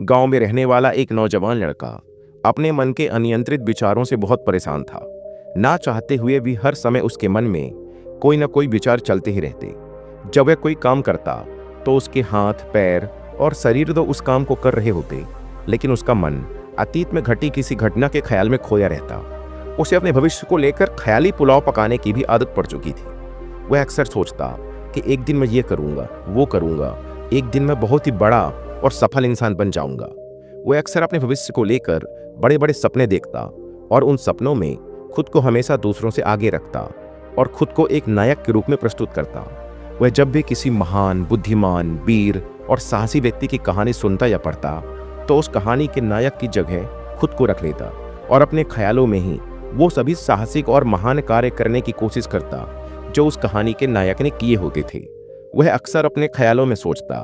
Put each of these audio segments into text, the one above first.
गांव में रहने वाला एक नौजवान लड़का अपने मन के अनियंत्रित विचारों से बहुत परेशान था। ना चाहते हुए भी हर समय उसके मन में कोई ना कोई विचार चलते ही रहते। जब वह कोई काम करता तो उसके हाथ, पैर और शरीर तो उस काम को कर रहे होते, लेकिन उसका मन अतीत में घटी किसी घटना के ख्याल में खोया रहता। उसे अपने भविष्य को लेकर ख्याली पुलाव पकाने की भी आदत पड़ चुकी थी। वह अक्सर सोचता कि एक दिन मैं ये करूंगा, वो करूंगा, एक दिन मैं बहुत ही बड़ा और सफल इंसान बन जाऊंगा। वह अक्सर अपने भविष्य को लेकर बड़े बड़े सपने देखता और उन सपनों में खुद को हमेशा दूसरों से आगे रखता और खुद को एक नायक के रूप में प्रस्तुत करता। वह जब भी किसी महान, बुद्धिमान, वीर और साहसी व्यक्ति की कहानी सुनता या पढ़ता तो उस कहानी के नायक की जगह खुद को रख लेता और अपने ख्यालों में ही वो सभी साहसिक और महान कार्य करने की कोशिश करता जो उस कहानी के नायक ने किए होते थे। वह अक्सर अपने ख्यालों में सोचता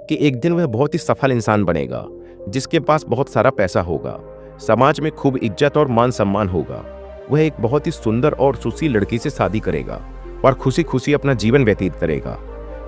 कि एक दिन वह बहुत ही सफल इंसान बनेगा, जिसके पास बहुत सारा पैसा होगा, समाज में खूब इज्जत और मान सम्मान होगा। वह एक बहुत ही सुंदर और सुशील लड़की से शादी करेगा और खुशी खुशी अपना जीवन व्यतीत करेगा।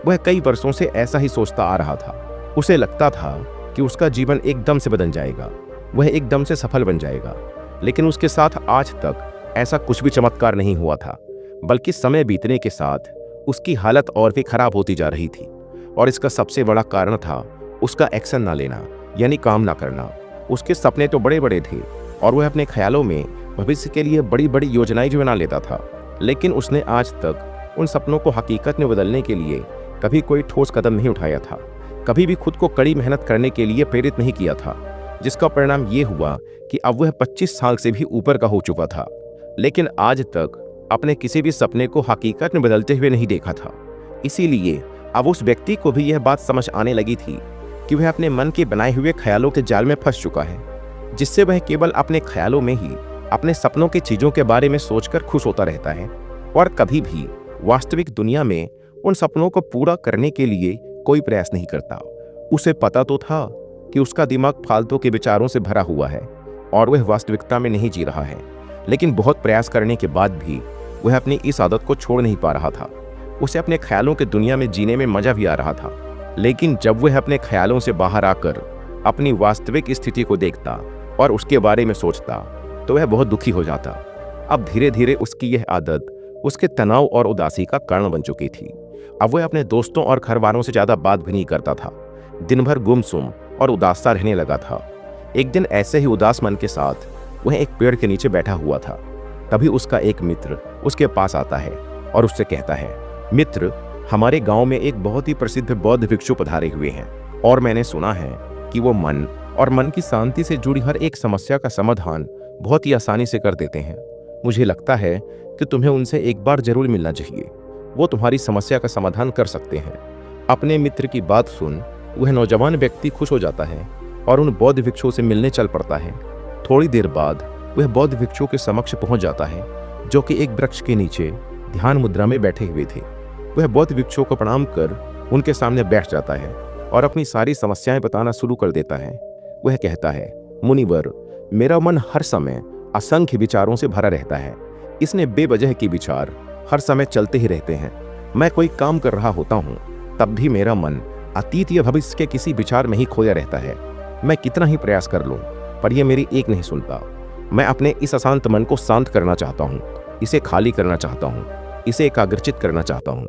वह कई वर्षों से ऐसा ही सोचता आ रहा था। उसे लगता था कि उसका जीवन एकदम से बदल जाएगा, वह एकदम से सफल बन जाएगा। लेकिन उसके साथ आज तक ऐसा कुछ भी चमत्कार नहीं हुआ था, बल्कि समय बीतने के साथ उसकी हालत और भी खराब होती जा रही थी। और इसका सबसे बड़ा कारण था उसका एक्शन ना लेना, यानी काम ना करना। उसके सपने तो बड़े बड़े थे और वह अपने ख्यालों में भविष्य के लिए बड़ी बड़ी योजनाएं जो बना लेता था, लेकिन उसने आज तक उन सपनों को हकीकत में बदलने के लिए कभी कोई ठोस कदम नहीं उठाया था। कभी भी खुद को कड़ी मेहनत करने के लिए प्रेरित नहीं किया था, जिसका परिणाम ये हुआ कि अब वह 25 साल से भी ऊपर का हो चुका था, लेकिन आज तक अपने किसी भी सपने को हकीकत में बदलते हुए नहीं देखा था। इसीलिए अब उस व्यक्ति को भी यह बात समझ आने लगी थी कि वह अपने मन के बनाए हुए ख्यालों के जाल में फंस चुका है, जिससे वह केवल अपने ख्यालों में ही अपने सपनों की चीजों के बारे में सोचकर खुश होता रहता है और कभी भी वास्तविक दुनिया में उन सपनों को पूरा करने के लिए कोई प्रयास नहीं करता। उसे पता तो था कि उसका दिमाग फालतू के विचारों से भरा हुआ है और वह वास्तविकता में नहीं जी रहा है, लेकिन बहुत प्रयास करने के बाद भी वह अपनी इस आदत को छोड़ नहीं पा रहा था। उसे अपने ख्यालों की दुनिया में जीने में मजा भी आ रहा था, लेकिन जब वह अपने ख्यालों से बाहर आकर अपनी वास्तविक स्थिति को देखता और उसके बारे में सोचता तो वह बहुत दुखी हो जाता। अब धीरे धीरे उसकी यह आदत उसके तनाव और उदासी का कारण बन चुकी थी। अब वह अपने दोस्तों और घर वालों से ज्यादा बात भी नहीं करता था। दिन भर गुमसुम और उदास सा रहने लगा था। एक दिन ऐसे ही उदास मन के साथ वह एक पेड़ के नीचे बैठा हुआ था। तभी उसका एक मित्र उसके पास आता है और उससे कहता है, मित्र, हमारे गांव में एक बहुत ही प्रसिद्ध बौद्ध भिक्षु पधारे हुए हैं और मैंने सुना है कि वो मन और मन की शांति से जुड़ी हर एक समस्या का समाधान बहुत ही आसानी से कर देते हैं। मुझे लगता है कि तुम्हें उनसे एक बार जरूर मिलना चाहिए, वो तुम्हारी समस्या का समाधान कर सकते हैं। अपने मित्र की बात सुन वह नौजवान व्यक्ति खुश हो जाता है और उन बौद्ध भिक्षुओं से मिलने चल पड़ता है। थोड़ी देर बाद वह बौद्ध भिक्षुओं के समक्ष पहुंच जाता है, जो कि एक वृक्ष के नीचे ध्यान मुद्रा में बैठे हुए थे। वह बौद्ध भिक्षुओं को प्रणाम कर उनके सामने बैठ जाता है और अपनी सारी समस्याएं बताना शुरू कर देता है। वह कहता है, मुनिवर, मेरा मन हर समय असंख्य विचारों से भरा रहता है। इसने बेवजह के विचार हर समय चलते ही रहते हैं। मैं कोई काम कर रहा होता हूँ तब भी मेरा मन अतीत या भविष्य के किसी विचार में ही खोया रहता है। मैं कितना ही प्रयास कर लूं पर यह मेरी एक नहीं सुनता। मैं अपने इस अशांत मन को शांत करना चाहता हूँ, इसे खाली करना चाहता हूँ, इसे एकाग्रचित करना चाहता हूँ,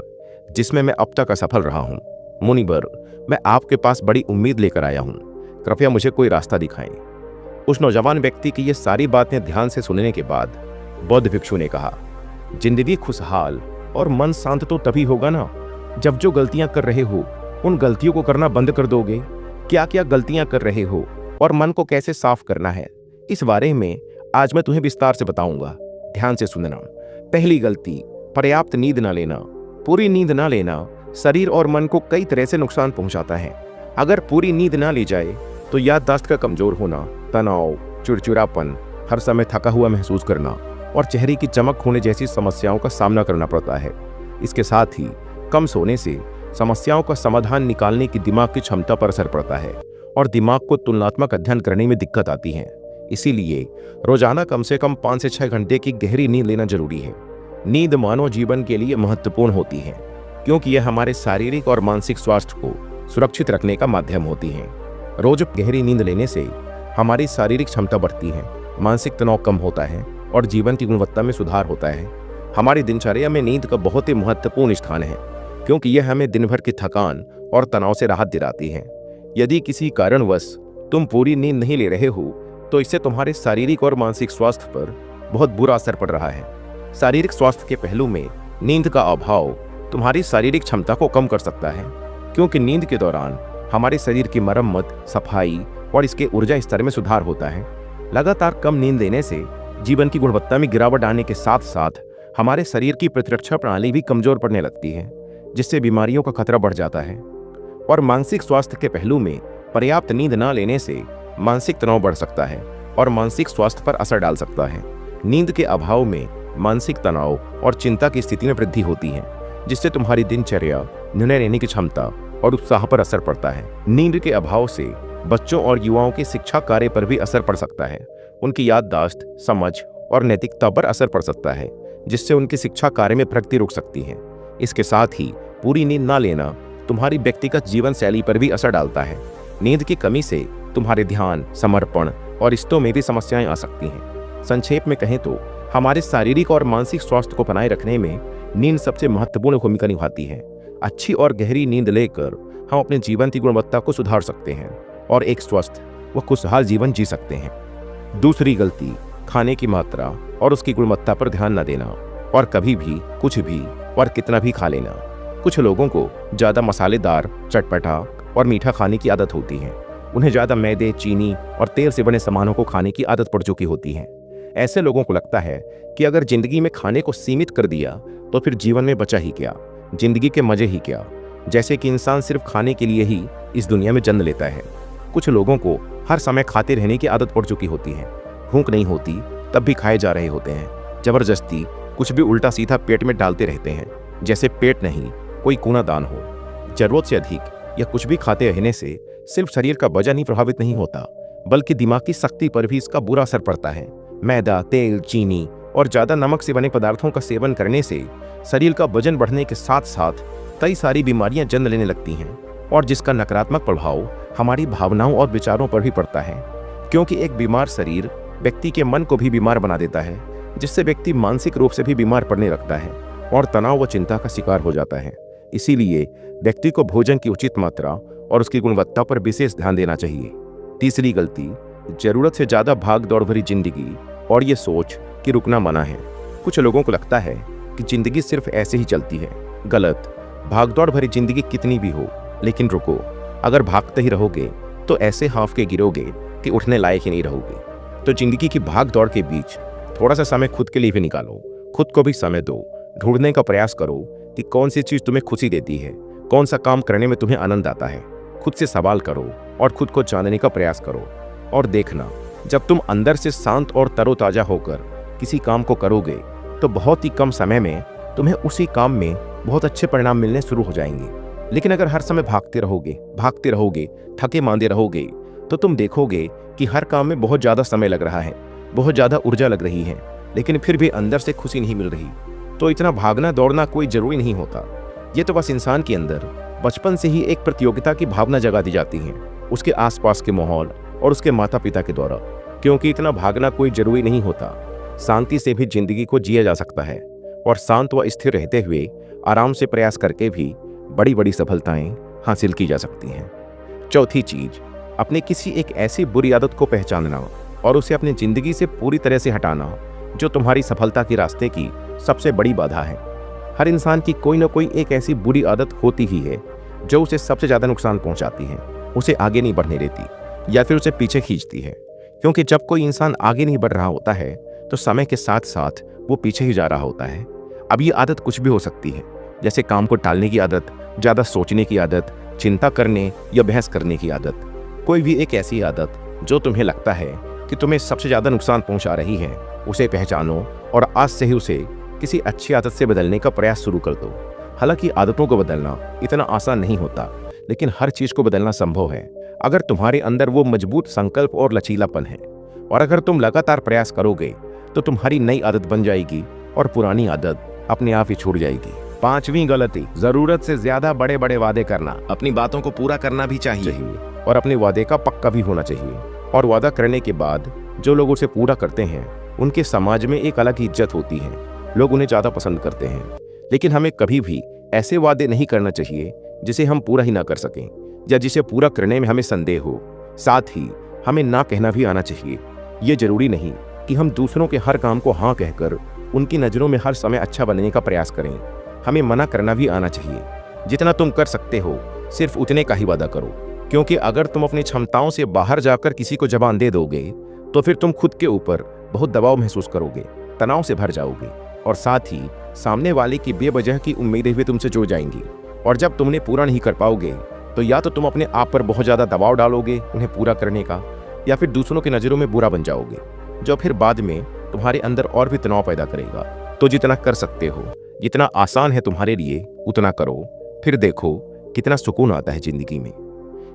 जिसमें मैं अब तक असफल रहा हूँ। मुनिवर, मैं आपके पास बड़ी उम्मीद लेकर आया हूँ, कृपया मुझे कोई रास्ता दिखाएं। उस नौजवान व्यक्ति की ये सारी बातें ध्यान से सुनने के बाद बौद्ध भिक्षु ने कहा, जिंदगी खुशहाल और मन शांत तो तभी होगा ना जब जो गलतियां कर रहे हो उन गलतियों को करना बंद कर दोगे। क्या क्या गलतियां कर रहे हो और मन को कैसे साफ करना है, इस बारे में आज मैं तुम्हें विस्तार से बताऊंगा। ध्यान से सुनना। पहली गलती, पर्याप्त नींद न लेना। पूरी नींद न लेना शरीर और मन को कई तरह से नुकसान पहुंचाता है। अगर पूरी नींद ना ली जाए तो याददाश्त का कमजोर होना, तनाव, चिड़चिड़ापन, हर समय थका हुआ महसूस करना और चेहरे की चमक होने जैसी समस्याओं का सामना करना पड़ता है। इसके साथ ही कम सोने से समस्याओं का समाधान निकालने की दिमाग की क्षमता पर असर पड़ता है और दिमाग को तुलनात्मक अध्ययन करने में दिक्कत आती है। इसीलिए रोजाना कम से कम 5 से 6 घंटे की गहरी नींद लेना जरूरी है। नींद मानव जीवन के लिए महत्वपूर्ण होती है क्योंकि यह हमारे शारीरिक और मानसिक स्वास्थ्य को सुरक्षित रखने का माध्यम होती है। रोज गहरी नींद लेने से हमारी शारीरिक क्षमता बढ़ती है, मानसिक तनाव कम होता है और जीवन की गुणवत्ता में सुधार होता है। हमारी दिनचर्या में नींद का बहुत ही महत्वपूर्ण स्थान है, क्योंकि यह हमें दिन भर की थकान और तनाव से राहत दिलाती है। यदि किसी कारणवश तुम पूरी नींद नहीं ले रहे हो तो इससे तुम्हारे शारीरिक और मानसिक स्वास्थ्य पर बहुत बुरा असर पड़ रहा है। शारीरिक स्वास्थ्य के पहलू में नींद का अभाव तुम्हारी शारीरिक क्षमता को कम कर सकता है, क्योंकि नींद के दौरान हमारे शरीर की मरम्मत, सफाई और इसके ऊर्जा स्तर में सुधार होता है। लगातार कम नींद लेने से जीवन की गुणवत्ता में गिरावट आने के साथ साथ हमारे शरीर की प्रतिरक्षा प्रणाली भी कमजोर पड़ने लगती है, जिससे बीमारियों का खतरा बढ़ जाता है। और मानसिक स्वास्थ्य के पहलू में पर्याप्त नींद न लेने से मानसिक तनाव बढ़ सकता है और मानसिक स्वास्थ्य पर असर डाल सकता है। नींद के अभाव में मानसिक तनाव और चिंता की स्थिति में वृद्धि होती है, जिससे तुम्हारी दिनचर्या, निर्णय लेने की क्षमता और उत्साह पर असर पड़ता है। नींद के अभाव से बच्चों और युवाओं के शिक्षा कार्य पर भी असर पड़ सकता है। उनकी याददाश्त, समझ और नैतिकता पर असर पड़ सकता है, जिससे उनकी शिक्षा कार्य में प्रगति रुक सकती है। इसके साथ ही पूरी नींद न लेना तुम्हारी व्यक्तिगत जीवन शैली पर भी असर डालता है। नींद की कमी से तुम्हारे ध्यान, समर्पण और रिश्तों में भी समस्याएं आ सकती हैं। संक्षेप में कहें तो हमारे शारीरिक और मानसिक स्वास्थ्य को बनाए रखने में नींद सबसे महत्वपूर्ण भूमिका निभाती है। अच्छी और गहरी नींद लेकर हम अपने जीवन की गुणवत्ता को सुधार सकते हैं और एक स्वस्थ व खुशहाल जीवन जी सकते हैं। दूसरी गलती, खाने की मात्रा और उसकी गुणवत्ता पर ध्यान न देना और कभी भी कुछ भी और कितना भी खा लेना। कुछ लोगों को ज़्यादा मसालेदार, चटपटा और मीठा खाने की आदत होती है। उन्हें ज़्यादा मैदे, चीनी और तेल से बने सामानों को खाने की आदत पड़ चुकी होती है। ऐसे लोगों को लगता है कि अगर जिंदगी में खाने को सीमित कर दिया तो फिर जीवन में बचा ही क्या, जिंदगी के मजे ही क्या, जैसे कि इंसान सिर्फ खाने के लिए ही इस दुनिया में जन्म लेता है। कुछ लोगों को हर समय खाते रहने की आदत पड़ चुकी होती है। भूख नहीं होती तब भी खाए जा रहे होते हैं। जबरदस्ती कुछ भी उल्टा सीधा पेट में डालते रहते हैं, जैसे पेट नहीं कोई कूड़ादान हो। जरूरत से अधिक या कुछ भी खाते रहने से सिर्फ शरीर का वजन ही प्रभावित नहीं होता, बल्कि दिमाग की शक्ति पर भी इसका बुरा असर पड़ता है। मैदा, तेल, चीनी और ज़्यादा नमक से बने पदार्थों का सेवन करने से शरीर का वजन बढ़ने के साथ साथ कई सारी बीमारियां जन्म लेने लगती हैं, और जिसका नकारात्मक प्रभाव हमारी भावनाओं और विचारों पर भी पड़ता है, क्योंकि एक बीमार शरीर व्यक्ति के मन को भी बीमार बना देता है, जिससे व्यक्ति मानसिक रूप से भी बीमार पड़ने लगता है और तनाव व चिंता का शिकार हो जाता है। इसीलिए व्यक्ति को भोजन की उचित मात्रा और उसकी गुणवत्ता पर विशेष ध्यान देना चाहिए। तीसरी गलती, जरूरत से ज्यादा भाग दौड़ भरी जिंदगी और ये सोच कि रुकना मना है। कुछ लोगों को लगता है कि जिंदगी सिर्फ ऐसे ही चलती है। गलत। भागदौड़ भरी जिंदगी कितनी भी हो, लेकिन रुको। अगर भागते ही रहोगे तो ऐसे हाफ के गिरोगे कि उठने लायक ही नहीं रहोगे। तो जिंदगी की भाग दौड़ के बीच थोड़ा सा समय खुद के लिए भी निकालो, खुद को भी समय दो। ढूंढने का प्रयास करो कि कौन सी चीज तुम्हें खुशी देती है, कौन सा काम करने में तुम्हें आनंद आता है। खुद से सवाल करो और खुद को जानने का प्रयास करो, और देखना जब तुम अंदर से शांत और तरोताजा होकर किसी काम को करोगे तो बहुत ही कम समय में तुम्हें उसी काम में बहुत अच्छे परिणाम मिलने शुरू हो जाएंगे। लेकिन अगर हर समय भागते रहोगे, थके मांदे रहोगे, तो तुम देखोगे कि हर काम में बहुत ज़्यादा समय लग रहा है, बहुत ज़्यादा ऊर्जा लग रही है, लेकिन फिर भी अंदर से खुशी नहीं मिल रही। तो इतना भागना दौड़ना कोई ज़रूरी नहीं होता। ये तो बस इंसान के अंदर बचपन से ही एक प्रतियोगिता की भावना जगा दी जाती है, उसके आसपास के माहौल और उसके माता पिता के द्वारा। क्योंकि इतना भागना कोई ज़रूरी नहीं होता। शांति से भी जिंदगी को जिया जा सकता है, और शांत व स्थिर रहते हुए आराम से प्रयास करके भी बड़ी बड़ी सफलताएं हासिल की जा सकती हैं। चौथी चीज, अपने किसी एक ऐसी बुरी आदत को पहचानना और उसे अपनी जिंदगी से पूरी तरह से हटाना जो तुम्हारी सफलता के रास्ते की सबसे बड़ी बाधा है। हर इंसान की कोई ना कोई एक ऐसी बुरी आदत होती ही है जो उसे सबसे ज़्यादा नुकसान पहुंचाती है, उसे आगे नहीं बढ़ने देती या फिर उसे पीछे खींचती है। क्योंकि जब कोई इंसान आगे नहीं बढ़ रहा होता है तो समय के साथ साथ वो पीछे ही जा रहा होता है। अब ये आदत कुछ भी हो सकती है, जैसे काम को टालने की आदत, ज़्यादा सोचने की आदत, चिंता करने या बहस करने की आदत। कोई भी एक ऐसी आदत जो तुम्हें लगता है कि तुम्हें सबसे ज़्यादा नुकसान पहुंचा रही है, उसे पहचानो और आज से ही उसे किसी अच्छी आदत से बदलने का प्रयास शुरू कर दो। हालांकि आदतों को बदलना इतना आसान नहीं होता, लेकिन हर चीज़ को बदलना संभव है अगर तुम्हारे अंदर वो मजबूत संकल्प और लचीलापन है। और अगर तुम लगातार प्रयास करोगे तो तुम्हारी नई आदत बन जाएगी और पुरानी आदत अपने आप ही छूट जाएगी। 5वीं गलती, जरूरत से ज्यादा बड़े बड़े वादे करना। अपनी बातों को पूरा करना भी चाहिए और अपने वादे का पक्का भी होना चाहिए। और वादा करने के बाद जो लोग उसे पूरा करते हैं उनके समाज में एक अलग ही इज्जत होती है, लोग उन्हें ज्यादा पसंद करते हैं। लेकिन हमें कभी भी ऐसे वादे नहीं करना चाहिए जिसे हम पूरा ही ना कर सकें या जिसे पूरा करने में हमें संदेह हो। साथ ही हमें ना कहना भी आना चाहिए। ये जरूरी नहीं कि हम दूसरों के हर काम को हाँ कहकर उनकी नज़रों में हर समय अच्छा बनने का प्रयास करें। हमें मना करना भी आना चाहिए। जितना तुम कर सकते हो सिर्फ उतने का ही वादा करो, क्योंकि अगर तुम अपनी क्षमताओं से बाहर जाकर किसी को जबान दे दोगे तो फिर तुम खुद के ऊपर बहुत दबाव महसूस करोगे, तनाव से भर जाओगे और साथ ही सामने वाले की बेवजह की उम्मीदें भी तुमसे जुड़ जाएंगी। और जब तुम उन्हें पूरा नहीं कर पाओगे तो या तो तुम अपने आप पर बहुत ज़्यादा दबाव डालोगे उन्हें पूरा करने का, या फिर दूसरों की नज़रों में बुरा बन जाओगे, जो फिर बाद में तुम्हारे अंदर और भी तनाव पैदा करेगा। तो जितना कर सकते हो, जितना आसान है तुम्हारे लिए, उतना करो, फिर देखो कितना सुकून आता है जिंदगी में।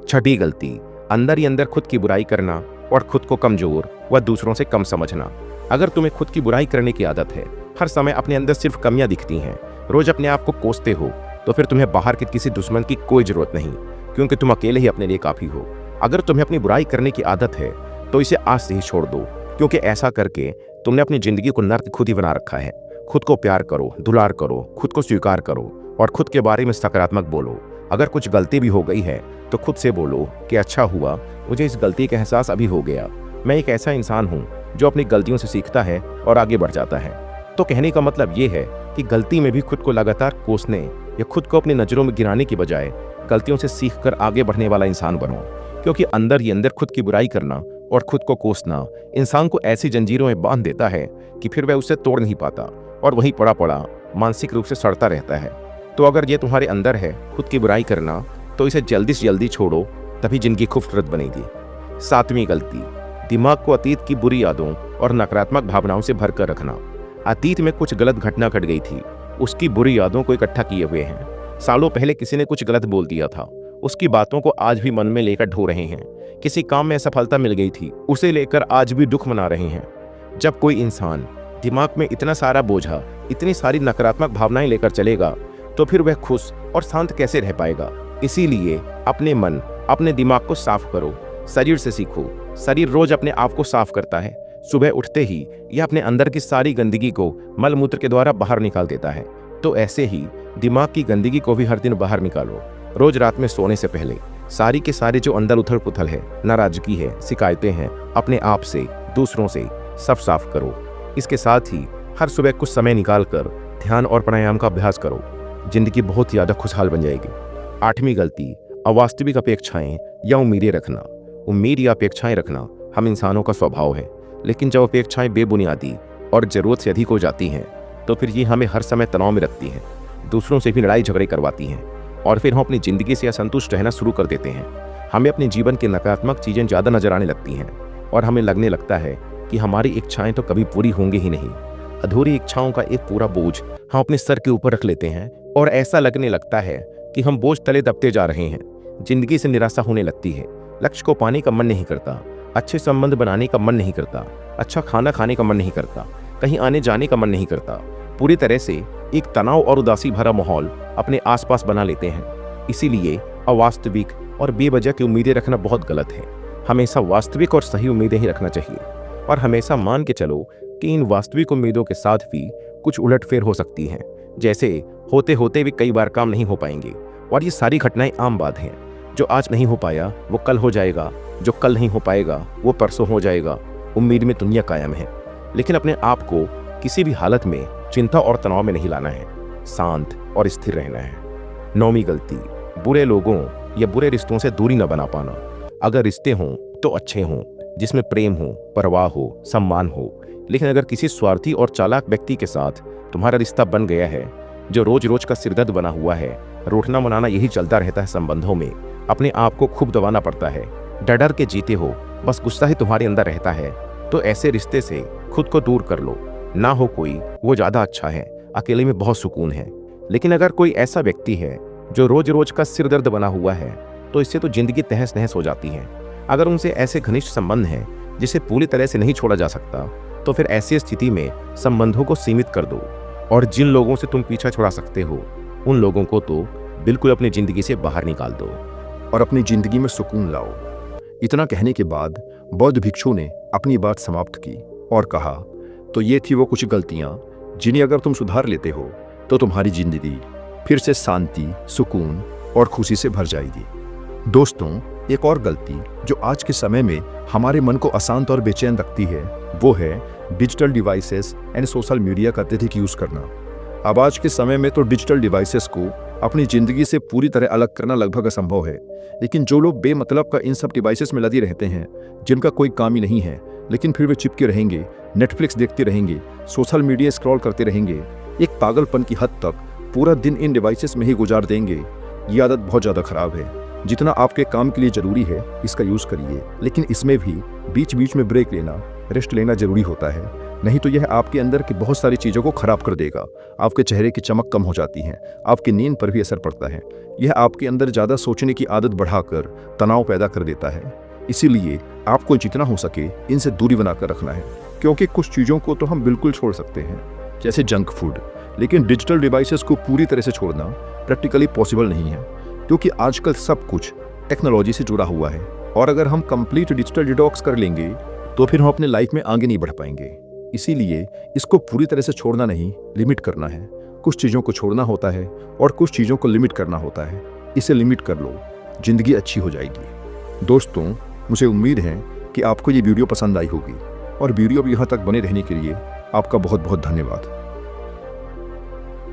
6ठी गलती, अंदर ही अंदर खुद की बुराई करना और खुद को कमजोर व दूसरों से कम समझना। अगर तुम्हें खुद की बुराई करने की आदत है, हर समय अपने अंदर सिर्फ कमियां दिखती हैं, रोज अपने आप को कोसते हो, तो फिर तुम्हें बाहर के किसी दुश्मन की कोई जरूरत नहीं, क्योंकि तुम अकेले ही अपने लिए काफी हो। अगर तुम्हें अपनी बुराई करने की आदत है तो इसे आज से ही छोड़ दो, क्योंकि ऐसा करके तुमने अपनी जिंदगी को नर्क खुद ही बना रखा है। खुद को प्यार करो, दुलार करो, खुद को स्वीकार करो और खुद के बारे में सकारात्मक बोलो। अगर कुछ गलती भी हो गई है तो खुद से बोलो कि अच्छा हुआ, मुझे इस गलती का एहसास अभी हो गया। मैं एक ऐसा इंसान हूँ जो अपनी गलतियों से सीखता है और आगे बढ़ जाता है। तो कहने का मतलब ये है कि गलती में भी खुद को लगातार कोसने या खुद को अपनी नज़रों में गिराने की बजाय गलतियों से सीखकर आगे बढ़ने वाला इंसान बनो, क्योंकि अंदर ही अंदर खुद की बुराई करना और खुद को कोसना इंसान को ऐसी जंजीरों में बांध देता है कि फिर वह उसे तोड़ नहीं पाता और वहीं पड़ा पड़ा मानसिक रूप से सड़ता रहता है। तो अगर ये तुम्हारे अंदर है खुद की बुराई करना, तो इसे जल्दी से जल्दी छोड़ो, तभी जिंदगी खूबसूरत बनेगी। 7वीं गलती, दिमाग को अतीत की बुरी यादों और नकारात्मक भावनाओं से भरकर रखना। अतीत में कुछ गलत घटना घट गई थी, उसकी बुरी यादों को इकट्ठा किए हुए हैं। सालों पहले किसी ने कुछ गलत बोल दिया था, उसकी बातों को आज भी मन में लेकर ढो रहे हैं। किसी काम में असफलता मिल गई थी, उसे लेकर आज भी दुख मना रहे हैं। जब कोई इंसान दिमाग में इतना सारा बोझा, इतनी सारी नकारात्मक भावनाएं लेकर चलेगा तो फिर वह खुश और शांत कैसे रह पाएगा। इसीलिए अपने मन, अपने दिमाग को साफ करो। शरीर से सीखो। शरीर रोज अपने आप को साफ करता है। सुबह उठते ही यह अपने अंदर की सारी गंदगी को मल मूत्र के द्वारा बाहर निकाल देता है। तो ऐसे ही दिमाग की गंदगी को भी हर दिन बाहर निकालो। रोज रात में सोने से पहले सारी के सारे जो अंदर उथल पुथल है, नाराजगी है, शिकायतें हैं, अपने आप से, दूसरों से, सब साफ करो। इसके साथ ही हर सुबह कुछ समय निकालकर ध्यान और प्राणायाम का अभ्यास करो। जिंदगी बहुत ज़्यादा खुशहाल बन जाएगी। 8वीं गलती, अवास्तविक अपेक्षाएं या उम्मीदें रखना। उम्मीद या अपेक्षाएं रखना हम इंसानों का स्वभाव है, लेकिन जब अपेक्षाएं बेबुनियादी और ज़रूरत से अधिक हो जाती हैं तो फिर ये हमें हर समय तनाव में रखती हैं, दूसरों से भी लड़ाई झगड़े करवाती हैं और फिर हम अपनी ज़िंदगी से असंतुष्ट रहना शुरू कर देते हैं। हमें अपने जीवन की नकारात्मक चीज़ें ज़्यादा नजर आने लगती हैं और हमें लगने लगता है कि हमारी इच्छाएं तो कभी पूरी होंगी ही नहीं। अधूरी इच्छाओं का एक पूरा बोझ हम अपने सर के ऊपर रख लेते हैं और ऐसा लगने लगता है कि हम बोझ तले दबते जा रहे हैं। जिंदगी से निराशा होने लगती है। लक्ष्य को पाने का मन नहीं करता, अच्छे संबंध बनाने का मन नहीं करता, अच्छा खाना खाने का मन नहीं करता, कहीं आने जाने का मन नहीं करता। पूरी तरह से एक तनाव और उदासी भरा माहौल अपने आसपास बना लेते हैं। इसीलिए अवास्तविक और बेवजह की उम्मीदें रखना बहुत गलत है। हमेशा वास्तविक और सही उम्मीदें ही रखना चाहिए और हमेशा मान के चलो कि इन वास्तविक उम्मीदों के साथ भी कुछ उलटफेर हो सकती हैं। जैसे होते होते भी कई बार काम नहीं हो पाएंगे और ये सारी घटनाएं आम बात हैं। जो आज नहीं हो पाया वो कल हो जाएगा, जो कल नहीं हो पाएगा वो परसों हो जाएगा। उम्मीद में दुनिया कायम है, लेकिन अपने आप को किसी भी हालत में चिंता और तनाव में नहीं लाना है। शांत और स्थिर रहना है। 9वीं गलती, बुरे लोगों या बुरे रिश्तों से दूरी न बना पाना। अगर रिश्ते हों तो अच्छे हों, जिसमें प्रेम हो, परवाह हो, सम्मान हो, लेकिन अगर किसी स्वार्थी और चालाक व्यक्ति के साथ तुम्हारा रिश्ता बन गया है जो रोज रोज का सिरदर्द बना हुआ है, रूठना मनाना यही चलता रहता है संबंधों में, अपने आप को खूब दबाना पड़ता है, डर डर के जीते हो, बस गुस्सा ही तुम्हारे अंदर रहता है, तो ऐसे रिश्ते से खुद को दूर कर लो। ना हो कोई वो ज़्यादा अच्छा है, अकेले में बहुत सुकून है। लेकिन अगर कोई ऐसा व्यक्ति है जो रोज रोज का सिरदर्द बना हुआ है तो इससे तो जिंदगी तहस नहस हो जाती है। अगर उनसे ऐसे घनिष्ठ संबंध हैं जिसे पूरी तरह से नहीं छोड़ा जा सकता तो फिर ऐसी स्थिति में संबंधों को सीमित कर दो और जिन लोगों से तुम पीछा छुड़ा सकते हो उन लोगों को तो बिल्कुल अपनी जिंदगी से बाहर निकाल दो और अपनी जिंदगी में सुकून लाओ। इतना कहने के बाद बौद्ध भिक्षु ने अपनी बात समाप्त की और कहा, तो ये थी वो कुछ गलतियां जिन्हें अगर तुम सुधार लेते हो तो तुम्हारी जिंदगी फिर से शांति, सुकून और खुशी से भर जाएगी। दोस्तों, एक और गलती जो आज के समय में हमारे मन को अशांत और बेचैन रखती है वो है digital devices and social media का अत्यधिक यूज करना। अब आज के समय में तो डिजिटल डिवाइसेस को अपनी जिंदगी से पूरी तरह अलग करना लगभग असंभव है, लेकिन जो लोग बेमतलब का इन सब डिवाइसेस में लगे रहते हैं, जिनका कोई काम ही नहीं है, लेकिन फिर वे चिपके रहेंगे, नेटफ्लिक्स देखते रहेंगे, सोशल मीडिया स्क्रॉल करते रहेंगे, एक पागलपन की हद तक पूरा दिन इन डिवाइसेस में ही गुजार देंगे। ये आदत बहुत ज़्यादा खराब है। जितना आपके काम के लिए ज़रूरी है इसका यूज़ करिए, लेकिन इसमें भी बीच बीच में ब्रेक लेना, रेस्ट लेना ज़रूरी होता है, नहीं तो यह आपके अंदर की बहुत सारी चीज़ों को खराब कर देगा। आपके चेहरे की चमक कम हो जाती है, आपकी नींद पर भी असर पड़ता है। यह आपके अंदर ज़्यादा सोचने की आदत बढ़ाकर तनाव पैदा कर देता है। इसीलिए आपको जितना हो सके इनसे दूरी बनाकर रखना है, क्योंकि कुछ चीज़ों को तो हम बिल्कुल छोड़ सकते हैं, जैसे जंक फूड, लेकिन डिजिटल डिवाइसेस को पूरी तरह से छोड़ना प्रैक्टिकली पॉसिबल नहीं है, क्योंकि आजकल सब कुछ टेक्नोलॉजी से जुड़ा हुआ है। और अगर हम कंप्लीट डिजिटल डिटॉक्स कर लेंगे तो फिर हम अपने लाइफ में आगे नहीं बढ़ पाएंगे। इसीलिए इसको पूरी तरह से छोड़ना नहीं, लिमिट करना है। कुछ चीज़ों को छोड़ना होता है और कुछ चीज़ों को लिमिट करना होता है। इसे लिमिट कर लो, जिंदगी अच्छी हो जाएगी। दोस्तों, मुझे उम्मीद है कि आपको ये वीडियो पसंद आई होगी और वीडियो भी यहाँ तक बने रहने के लिए आपका बहुत बहुत धन्यवाद।